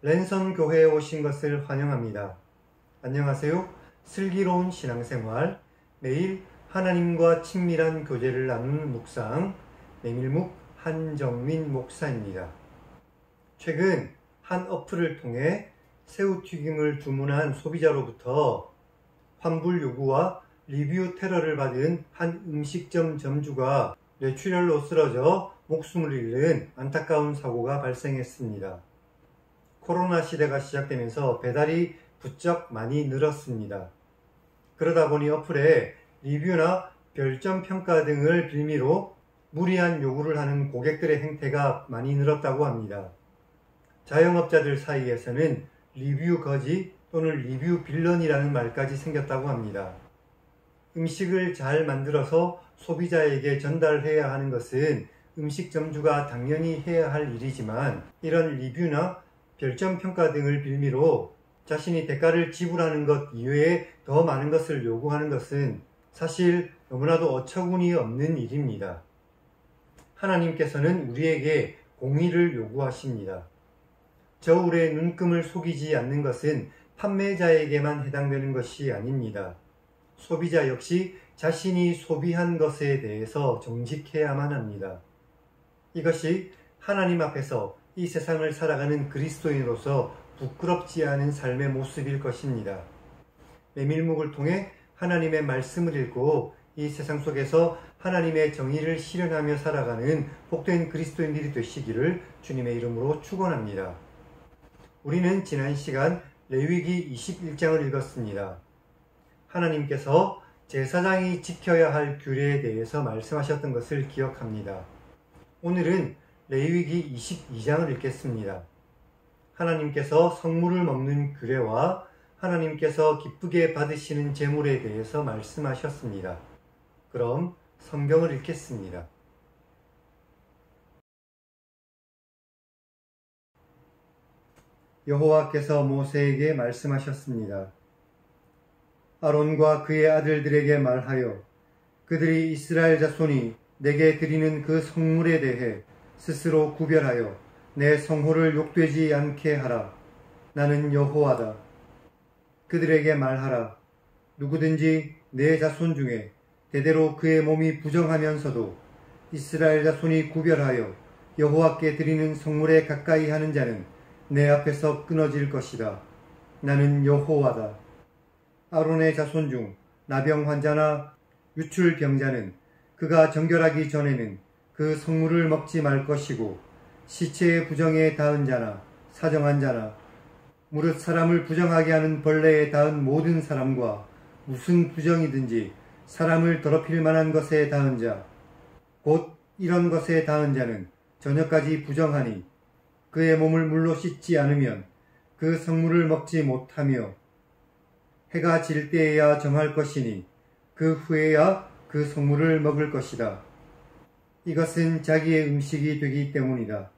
랜선 교회에 오신 것을 환영합니다. 안녕하세요. 슬기로운 신앙생활, 매일 하나님과 친밀한 교제를 나누는 묵상, 메밀묵 한정민 목사입니다. 최근 한 어플을 통해 새우튀김을 주문한 소비자로부터 환불 요구와 리뷰 테러를 받은 한 음식점 점주가 뇌출혈로 쓰러져 목숨을 잃는 안타까운 사고가 발생했습니다. 코로나 시대가 시작되면서 배달이 부쩍 많이 늘었습니다. 그러다 보니 어플에 리뷰나 별점 평가 등을 빌미로 무리한 요구를 하는 고객들의 행태가 많이 늘었다고 합니다. 자영업자들 사이에서는 리뷰 거지 또는 리뷰 빌런이라는 말까지 생겼다고 합니다. 음식을 잘 만들어서 소비자에게 전달해야 하는 것은 음식점주가 당연히 해야 할 일이지만, 이런 리뷰나 별점 평가 등을 빌미로 자신이 대가를 지불하는 것 이외에 더 많은 것을 요구하는 것은 사실 너무나도 어처구니 없는 일입니다. 하나님께서는 우리에게 공의를 요구하십니다. 저울의 눈금을 속이지 않는 것은 판매자에게만 해당되는 것이 아닙니다. 소비자 역시 자신이 소비한 것에 대해서 정직해야만 합니다. 이것이 하나님 앞에서 이 세상을 살아가는 그리스도인으로서 부끄럽지 않은 삶의 모습일 것입니다. 메밀묵을 통해 하나님의 말씀을 읽고 이 세상 속에서 하나님의 정의를 실현하며 살아가는 복된 그리스도인들이 되시기를 주님의 이름으로 축원합니다. 우리는 지난 시간 레위기 21장을 읽었습니다. 하나님께서 제사장이 지켜야 할 규례에 대해서 말씀하셨던 것을 기억합니다. 오늘은 레위기 22장을 읽겠습니다. 하나님께서 성물을 먹는 규례와 하나님께서 기쁘게 받으시는 제물에 대해서 말씀하셨습니다. 그럼 성경을 읽겠습니다. 여호와께서 모세에게 말씀하셨습니다. 아론과 그의 아들들에게 말하여 그들이 이스라엘 자손이 내게 드리는 그 성물에 대해 스스로 구별하여 내 성호를 욕되지 않게 하라. 나는 여호와다. 그들에게 말하라. 누구든지 내 자손 중에 대대로 그의 몸이 부정하면서도 이스라엘 자손이 구별하여 여호와께 드리는 성물에 가까이 하는 자는 내 앞에서 끊어질 것이다. 나는 여호와다. 아론의 자손 중 나병 환자나 유출병자는 그가 정결하기 전에는 그 성물을 먹지 말 것이고, 시체의 부정에 닿은 자나 사정한 자나 무릇 사람을 부정하게 하는 벌레에 닿은 모든 사람과 무슨 부정이든지 사람을 더럽힐 만한 것에 닿은 자, 곧 이런 것에 닿은 자는 저녁까지 부정하니 그의 몸을 물로 씻지 않으면 그 성물을 먹지 못하며 해가 질 때에야 정할 것이니 그 후에야 그 성물을 먹을 것이다. 이것은 자기의 음식이 되기 때문이다.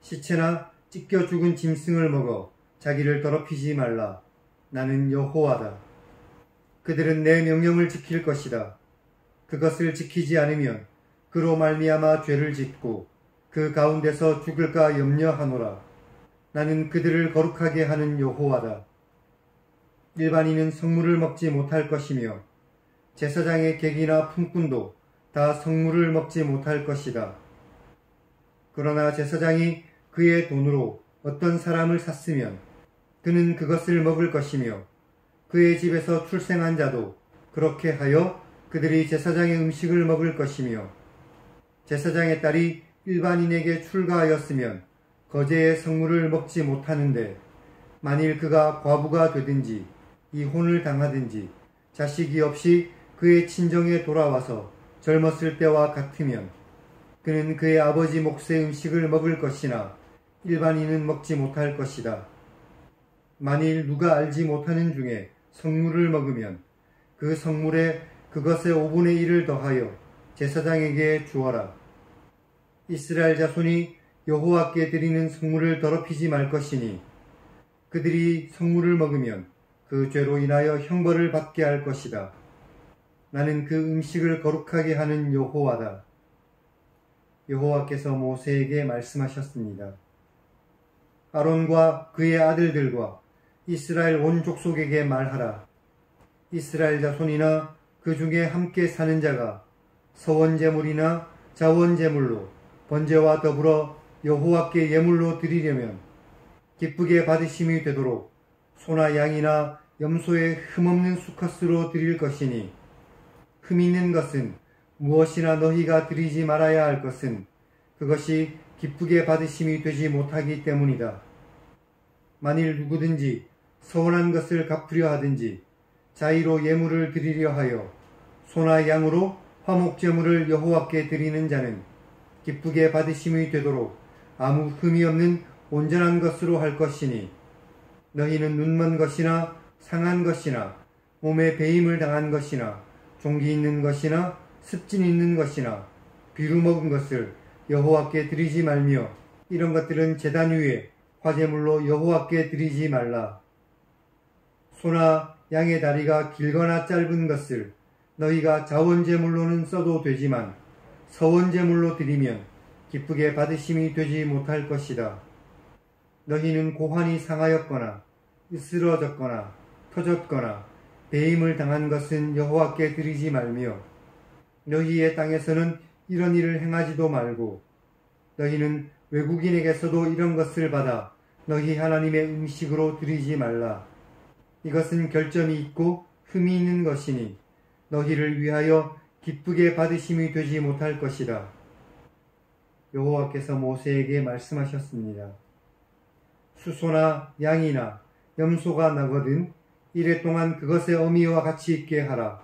시체나 찢겨 죽은 짐승을 먹어 자기를 더럽히지 말라. 나는 여호와다. 그들은 내 명령을 지킬 것이다. 그것을 지키지 않으면 그로 말미암아 죄를 짓고 그 가운데서 죽을까 염려하노라. 나는 그들을 거룩하게 하는 여호와다. 일반인은 성물을 먹지 못할 것이며 제사장의 객이나 품꾼도 다 성물을 먹지 못할 것이다. 그러나 제사장이 그의 돈으로 어떤 사람을 샀으면 그는 그것을 먹을 것이며, 그의 집에서 출생한 자도 그렇게 하여 그들이 제사장의 음식을 먹을 것이며, 제사장의 딸이 일반인에게 출가하였으면 거제의 성물을 먹지 못하는데, 만일 그가 과부가 되든지 이혼을 당하든지 자식이 없이 그의 친정에 돌아와서 젊었을 때와 같으면 그는 그의 아버지 몫의 음식을 먹을 것이나 일반인은 먹지 못할 것이다. 만일 누가 알지 못하는 중에 성물을 먹으면 그 성물에 그것의 5분의 1을 더하여 제사장에게 주어라. 이스라엘 자손이 여호와께 드리는 성물을 더럽히지 말 것이니 그들이 성물을 먹으면 그 죄로 인하여 형벌을 받게 할 것이다. 나는 그 음식을 거룩하게 하는 여호와다. 여호와께서 모세에게 말씀하셨습니다. 아론과 그의 아들들과 이스라엘 온 족속에게 말하라. 이스라엘 자손이나 그 중에 함께 사는 자가 서원제물이나 자원제물로 번제와 더불어 여호와께 예물로 드리려면 기쁘게 받으심이 되도록 소나 양이나 염소의 흠없는 수컷으로 드릴 것이니, 흠 있는 것은 무엇이나 너희가 드리지 말아야 할 것은 그것이 기쁘게 받으심이 되지 못하기 때문이다. 만일 누구든지 서원한 것을 갚으려 하든지 자의로 예물을 드리려 하여 소나 양으로 화목제물을 여호와께 드리는 자는 기쁘게 받으심이 되도록 아무 흠이 없는 온전한 것으로 할 것이니, 너희는 눈먼 것이나 상한 것이나 몸에 배임을 당한 것이나 종기 있는 것이나 습진 있는 것이나 비루 먹은 것을 여호와께 드리지 말며 이런 것들은 제단 위에 화제물로 여호와께 드리지 말라. 소나 양의 다리가 길거나 짧은 것을 너희가 자원제물로는 써도 되지만 서원제물로 드리면 기쁘게 받으심이 되지 못할 것이다. 너희는 고환이 상하였거나 으스러졌거나 터졌거나 배임을 당한 것은 여호와께 드리지 말며 너희의 땅에서는 이런 일을 행하지도 말고, 너희는 외국인에게서도 이런 것을 받아 너희 하나님의 음식으로 드리지 말라. 이것은 결점이 있고 흠이 있는 것이니 너희를 위하여 기쁘게 받으심이 되지 못할 것이다. 여호와께서 모세에게 말씀하셨습니다. 수소나 양이나 염소가 나거든 이래 동안 그것의 어미와 같이 있게 하라.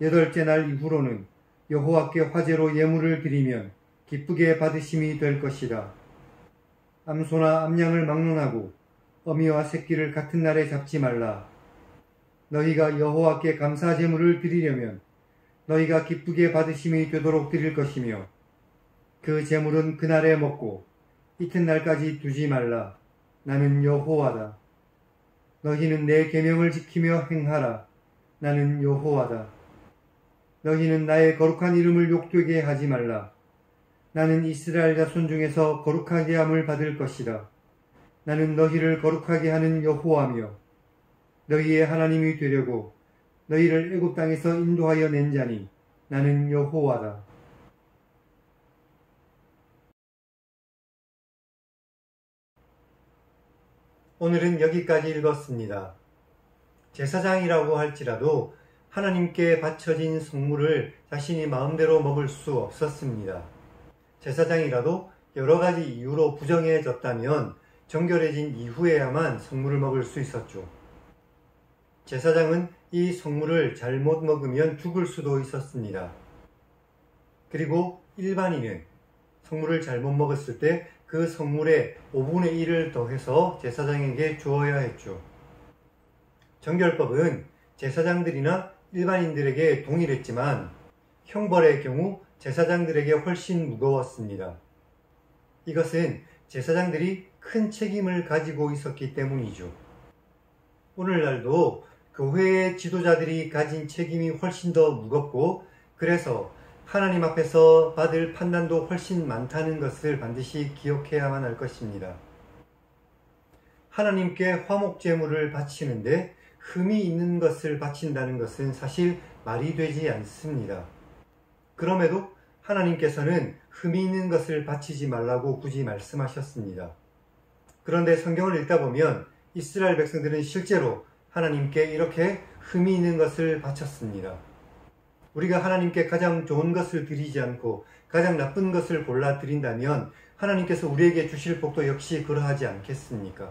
8째 날 이후로는 여호와께 화제로 예물을 드리면 기쁘게 받으심이 될 것이다. 암소나 암양을 막론하고 어미와 새끼를 같은 날에 잡지 말라. 너희가 여호와께 감사 제물을 드리려면 너희가 기쁘게 받으심이 되도록 드릴 것이며, 그 제물은 그날에 먹고 이튿날까지 두지 말라. 나는 여호와다. 너희는 내 계명을 지키며 행하라. 나는 여호와다. 너희는 나의 거룩한 이름을 욕되게 하지 말라. 나는 이스라엘 자손 중에서 거룩하게 함을 받을 것이다. 나는 너희를 거룩하게 하는 여호와며 너희의 하나님이 되려고 너희를 애굽 땅에서 인도하여 낸 자니 나는 여호와다. 오늘은 여기까지 읽었습니다. 제사장이라고 할지라도 하나님께 바쳐진 성물을 자신이 마음대로 먹을 수 없었습니다. 제사장이라도 여러 가지 이유로 부정해졌다면 정결해진 이후에야만 성물을 먹을 수 있었죠. 제사장은 이 성물을 잘못 먹으면 죽을 수도 있었습니다. 그리고 일반인은 성물을 잘못 먹었을 때 그 성물에 5분의 1을 더해서 제사장에게 주어야 했죠. 정결법은 제사장들이나 일반인들에게 동일했지만 형벌의 경우 제사장들에게 훨씬 무거웠습니다. 이것은 제사장들이 큰 책임을 가지고 있었기 때문이죠. 오늘날도 교회의 지도자들이 가진 책임이 훨씬 더 무겁고, 그래서 하나님 앞에서 받을 판단도 훨씬 많다는 것을 반드시 기억해야만 할 것입니다. 하나님께 화목제물을 바치는데 흠이 있는 것을 바친다는 것은 사실 말이 되지 않습니다. 그럼에도 하나님께서는 흠이 있는 것을 바치지 말라고 굳이 말씀하셨습니다. 그런데 성경을 읽다 보면 이스라엘 백성들은 실제로 하나님께 이렇게 흠이 있는 것을 바쳤습니다. 우리가 하나님께 가장 좋은 것을 드리지 않고 가장 나쁜 것을 골라 드린다면 하나님께서 우리에게 주실 복도 역시 그러하지 않겠습니까?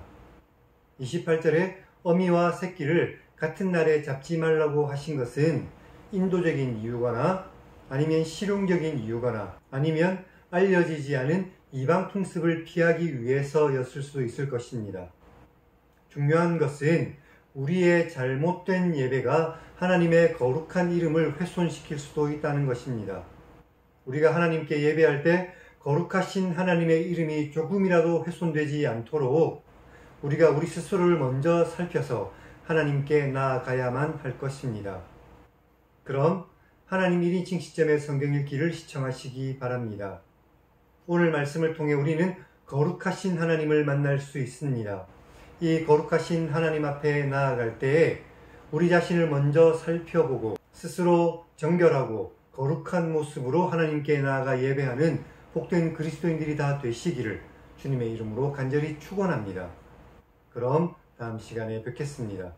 28절에 어미와 새끼를 같은 날에 잡지 말라고 하신 것은 인도적인 이유거나 아니면 실용적인 이유거나 아니면 알려지지 않은 이방 풍습을 피하기 위해서였을 수도 있을 것입니다. 중요한 것은 우리의 잘못된 예배가 하나님의 거룩한 이름을 훼손시킬 수도 있다는 것입니다. 우리가 하나님께 예배할 때 거룩하신 하나님의 이름이 조금이라도 훼손되지 않도록 우리가 우리 스스로를 먼저 살펴서 하나님께 나아가야만 할 것입니다. 그럼 하나님 1인칭 시점의 성경 읽기를 시청하시기 바랍니다. 오늘 말씀을 통해 우리는 거룩하신 하나님을 만날 수 있습니다. 이 거룩하신 하나님 앞에 나아갈 때에 우리 자신을 먼저 살펴보고 스스로 정결하고 거룩한 모습으로 하나님께 나아가 예배하는 복된 그리스도인들이 다 되시기를 주님의 이름으로 간절히 축원합니다. 그럼 다음 시간에 뵙겠습니다.